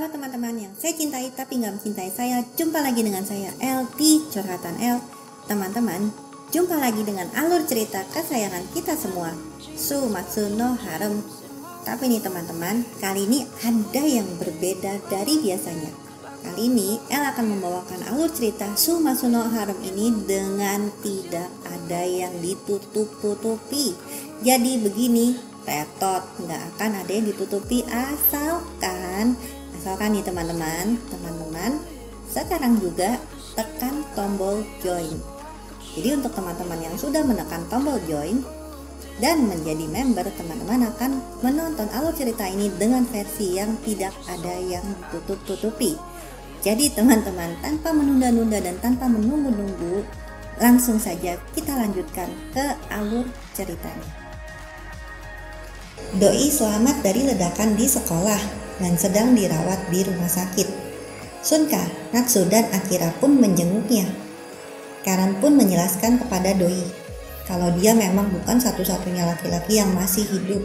Halo teman-teman yang saya cintai tapi nggak mencintai saya. Jumpa lagi dengan saya El di Curhatan El. Teman-teman, jumpa lagi dengan alur cerita kesayangan kita semua, Sumatsu no Harem. Tapi nih teman-teman, kali ini ada yang berbeda dari biasanya. Kali ini El akan membawakan alur cerita Sumatsu no Harem ini dengan tidak ada yang ditutup-tutupi. Jadi begini, tetot, nggak akan ada yang ditutupi asalkan nih teman-teman sekarang juga tekan tombol join. Jadi untuk teman-teman yang sudah menekan tombol join dan menjadi member, teman-teman akan menonton alur cerita ini dengan versi yang tidak ada yang ditutup-tutupi. Jadi teman-teman, tanpa menunda-nunda dan tanpa menunggu-nunggu, langsung saja kita lanjutkan ke alur ceritanya. Doi selamat dari ledakan di sekolah dan sedang dirawat di rumah sakit. Sunka, Natsu, dan Akira pun menjenguknya. Karan pun menjelaskan kepada Doi kalau dia memang bukan satu-satunya laki-laki yang masih hidup.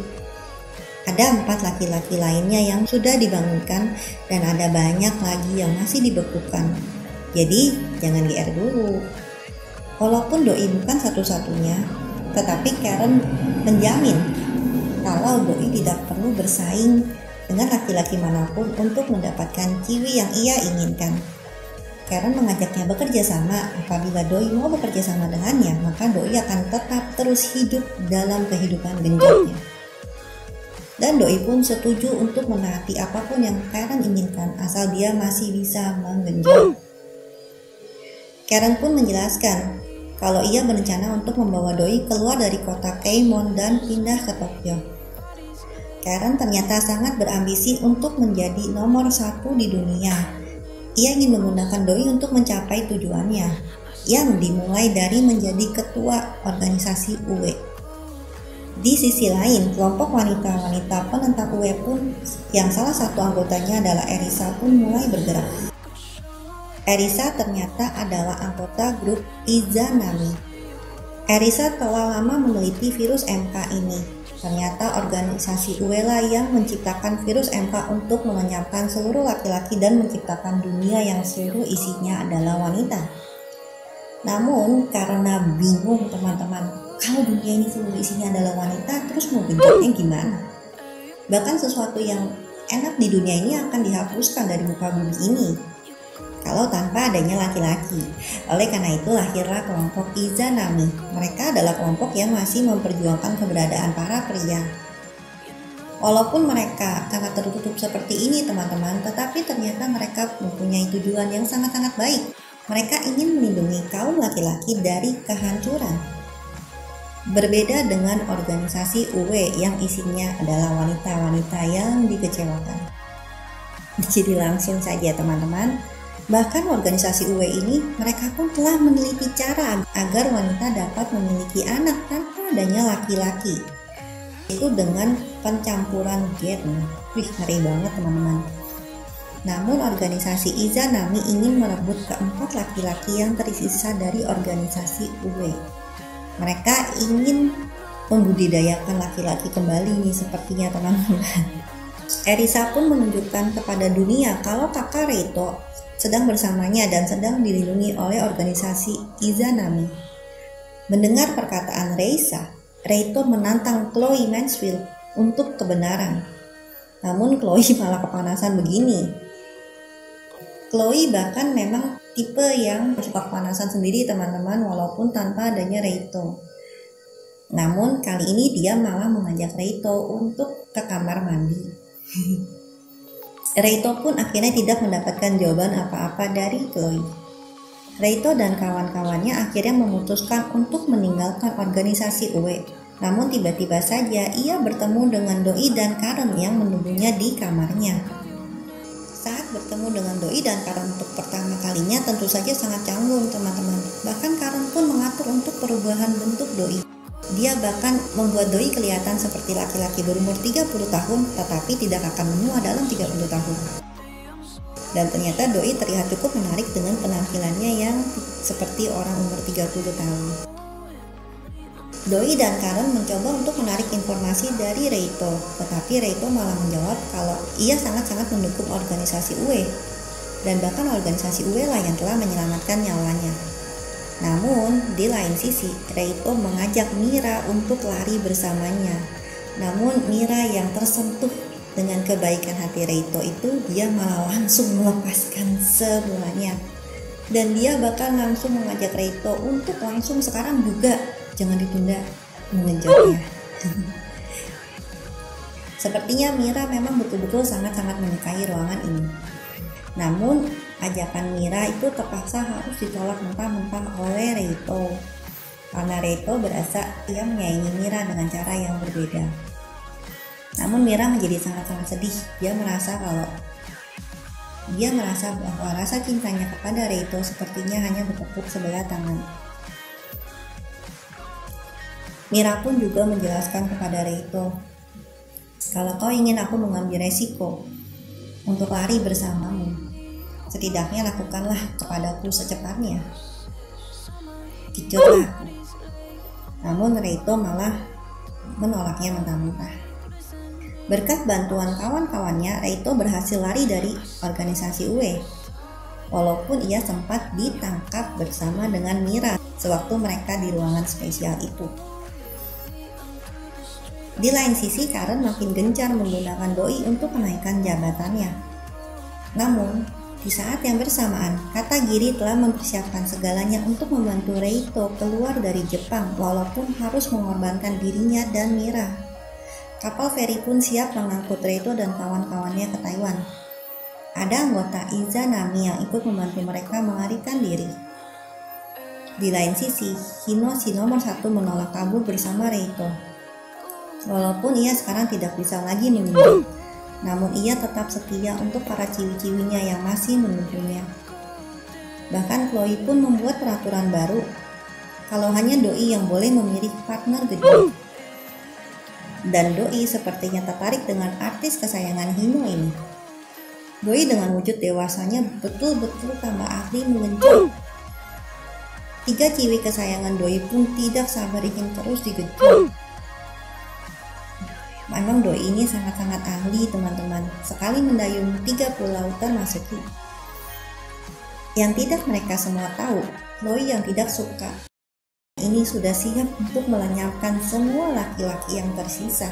Ada 4 laki-laki lainnya yang sudah dibangunkan dan ada banyak lagi yang masih dibekukan. Jadi jangan GR dulu. Walaupun Doi bukan satu-satunya, tetapi Karen menjamin kalau Doi tidak perlu bersaing dengan laki-laki manapun untuk mendapatkan ciwi yang ia inginkan. Karen mengajaknya bekerja sama. Apabila Doi mau bekerja sama dengannya, maka Doi akan tetap terus hidup dalam kehidupan genjotnya. Dan Doi pun setuju untuk menaati apapun yang Karen inginkan asal dia masih bisa menggenjot. Karen pun menjelaskan kalau ia berencana untuk membawa Doi keluar dari kota Keimon dan pindah ke Tokyo. Karen ternyata sangat berambisi untuk menjadi nomor 1 di dunia. Ia ingin menggunakan Doi untuk mencapai tujuannya, yang dimulai dari menjadi ketua organisasi UE. Di sisi lain, kelompok wanita-wanita penentang UE pun, yang salah satu anggotanya adalah Erisa, pun mulai bergerak. Erisa ternyata adalah anggota grup Izanami. Erisa telah lama meneliti virus MK ini. Ternyata organisasi UE lah yang menciptakan virus MK untuk melenyapkan seluruh laki-laki dan menciptakan dunia yang seluruh isinya adalah wanita. Namun karena bingung teman-teman, kalau dunia ini seluruh isinya adalah wanita, terus mau genjotnya gimana? Bahkan sesuatu yang enak di dunia ini akan dihapuskan dari muka bumi ini kalau tanpa adanya laki-laki. Oleh karena itu lahirlah kelompok Izanami. Mereka adalah kelompok yang masih memperjuangkan keberadaan para pria. Walaupun mereka sangat tertutup seperti ini teman-teman, tetapi ternyata mereka mempunyai tujuan yang sangat-sangat baik. Mereka ingin melindungi kaum laki-laki dari kehancuran. Berbeda dengan organisasi UE yang isinya adalah wanita-wanita yang dikecewakan. Jadi langsung saja teman-teman, bahkan organisasi UE ini, mereka pun telah meneliti cara agar wanita dapat memiliki anak tanpa adanya laki-laki, itu dengan pencampuran gen. Wih, ngeri banget teman-teman. Namun organisasi Izanami ingin merebut keempat laki-laki yang tersisa dari organisasi UE. Mereka ingin membudidayakan laki-laki kembali nih sepertinya teman-teman. Erisa pun menunjukkan kepada dunia kalau kakak Reito sedang bersamanya dan sedang dilindungi oleh organisasi Izanami. Mendengar perkataan Reito menantang Chloe Mansfield untuk kebenaran. Namun Chloe malah kepanasan begini. Chloe bahkan memang tipe yang suka kepanasan sendiri teman-teman, walaupun tanpa adanya Reito. Namun kali ini dia malah mengajak Reito untuk ke kamar mandi. Reito pun akhirnya tidak mendapatkan jawaban apa-apa dari Chloe. Reito dan kawan-kawannya akhirnya memutuskan untuk meninggalkan organisasi UE. Namun tiba-tiba saja ia bertemu dengan Doi dan Karen yang menunggunya di kamarnya. Saat bertemu dengan Doi dan Karen untuk pertama kalinya tentu saja sangat canggung teman-teman. Bahkan Karen pun mengatur untuk perubahan bentuk Doi. Dia bahkan membuat Doi kelihatan seperti laki-laki berumur 30 tahun tetapi tidak akan menua dalam 30 tahun. Dan ternyata Doi terlihat cukup menarik dengan penampilannya yang seperti orang umur 30 tahun. Doi dan Karen mencoba untuk menarik informasi dari Reito, tetapi Reito malah menjawab kalau ia sangat-sangat mendukung organisasi UE, dan bahkan organisasi UE lah yang telah menyelamatkan nyawanya. Namun, di lain sisi, Reito mengajak Mira untuk lari bersamanya. Namun, Mira yang tersentuh dengan kebaikan hati Reito itu, dia malah langsung melepaskan semuanya. Dan dia bahkan langsung mengajak Reito untuk langsung sekarang juga, jangan ditunda, mengejarnya. Sepertinya Mira memang betul-betul sangat-sangat menyukai ruangan ini. Namun, ajakan Mira itu terpaksa harus ditolak mentah-mentah oleh Reito. Karena Reito berasa ia menyayangi Mira dengan cara yang berbeda. Namun Mira menjadi sangat-sangat sedih. Dia merasa bahwa rasa cintanya kepada Reito sepertinya hanya bertepuk sebelah tangan. Mira pun juga menjelaskan kepada Reito, kalau kau ingin aku mengambil resiko untuk lari bersamamu, setidaknya lakukanlah kepadaku secepatnya. Kicurlah aku. Namun Reito malah menolaknya mentah-mentah. Berkat bantuan kawan-kawannya, Reito berhasil lari dari organisasi UE. Walaupun ia sempat ditangkap bersama dengan Mira sewaktu mereka di ruangan spesial itu. Di lain sisi, Karen makin gencar menggunakan Doi untuk menaikkan jabatannya. Namun, di saat yang bersamaan, Katagiri telah mempersiapkan segalanya untuk membantu Reito keluar dari Jepang walaupun harus mengorbankan dirinya dan Mira. Kapal feri pun siap mengangkut Reito dan kawan-kawannya ke Taiwan. Ada anggota Izanami yang ikut membantu mereka melarikan diri. Di lain sisi, Hino si nomor 1 menolak kabur bersama Reito. Walaupun ia sekarang tidak bisa lagi menunggu, namun ia tetap setia untuk para ciwi-ciwinya yang masih menunggunya. Bahkan Chloe pun membuat peraturan baru, kalau hanya Doi yang boleh memilih partner kedua. Dan Doi sepertinya tertarik dengan artis kesayangan Hino ini. Doi dengan wujud dewasanya betul-betul tambah ahli mengejar. 3 ciwi kesayangan Doi pun tidak sabar ingin terus digejar. Memang Doi ini sangat-sangat ahli teman-teman, sekali mendayung 30 lautan masuki. Yang tidak mereka semua tahu, Chloe yang tidak suka ini sudah siap untuk melenyapkan semua laki-laki yang tersisa.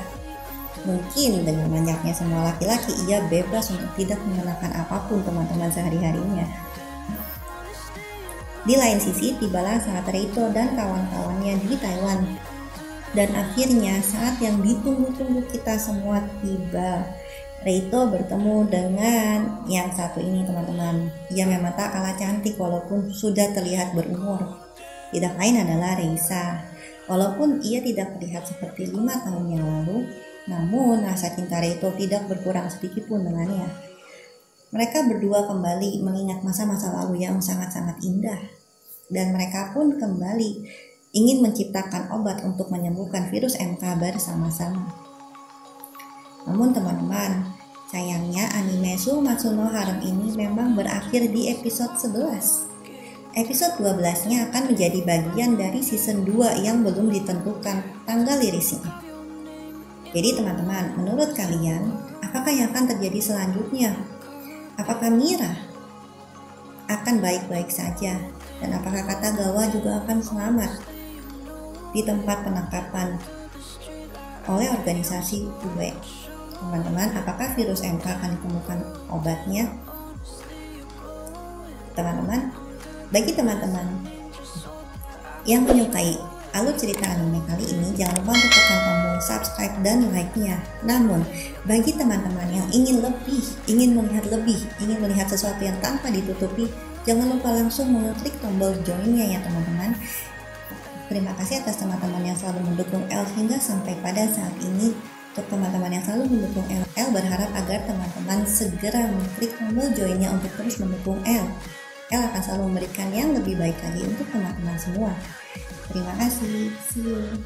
Mungkin dengan banyaknya semua laki-laki, ia bebas untuk tidak mengenakan apapun teman-teman sehari-harinya. Di lain sisi, tibalah saat Reito dan kawan-kawannya di Taiwan. Dan akhirnya saat yang ditunggu-tunggu kita semua tiba. Reito bertemu dengan yang satu ini teman-teman. Ia memang tak kalah cantik walaupun sudah terlihat berumur. Tidak lain adalah Reisa. Walaupun ia tidak terlihat seperti 5 tahun yang lalu, namun rasa cinta Reito tidak berkurang sedikit pun dengannya. Mereka berdua kembali mengingat masa-masa lalu yang sangat-sangat indah. Dan mereka pun kembali ingin menciptakan obat untuk menyembuhkan virus MK bersama-sama. Namun teman-teman, sayangnya anime Suumatsu no Harem ini memang berakhir di episode 11. Episode 12-nya akan menjadi bagian dari season 2 yang belum ditentukan tanggal rilisnya. Jadi teman-teman, menurut kalian, apakah yang akan terjadi selanjutnya? Apakah Mira akan baik-baik saja? Dan apakah Katagawa juga akan selamat di tempat penangkapan oleh organisasi UE? Teman-teman, apakah virus MK akan ditemukan obatnya? Teman-teman, bagi teman-teman yang menyukai alur cerita anime kali ini, jangan lupa untuk tekan tombol subscribe dan like-nya. Namun, bagi teman-teman yang ingin melihat sesuatu yang tanpa ditutupi, jangan lupa langsung mengklik tombol join-nya ya teman-teman. Terima kasih atas teman-teman yang selalu mendukung L hingga sampai pada saat ini. Untuk teman-teman yang selalu mendukung L berharap agar teman-teman segera mengklik tombol join-nya untuk terus mendukung L. L akan selalu memberikan yang lebih baik lagi untuk teman-teman semua. Terima kasih. See you.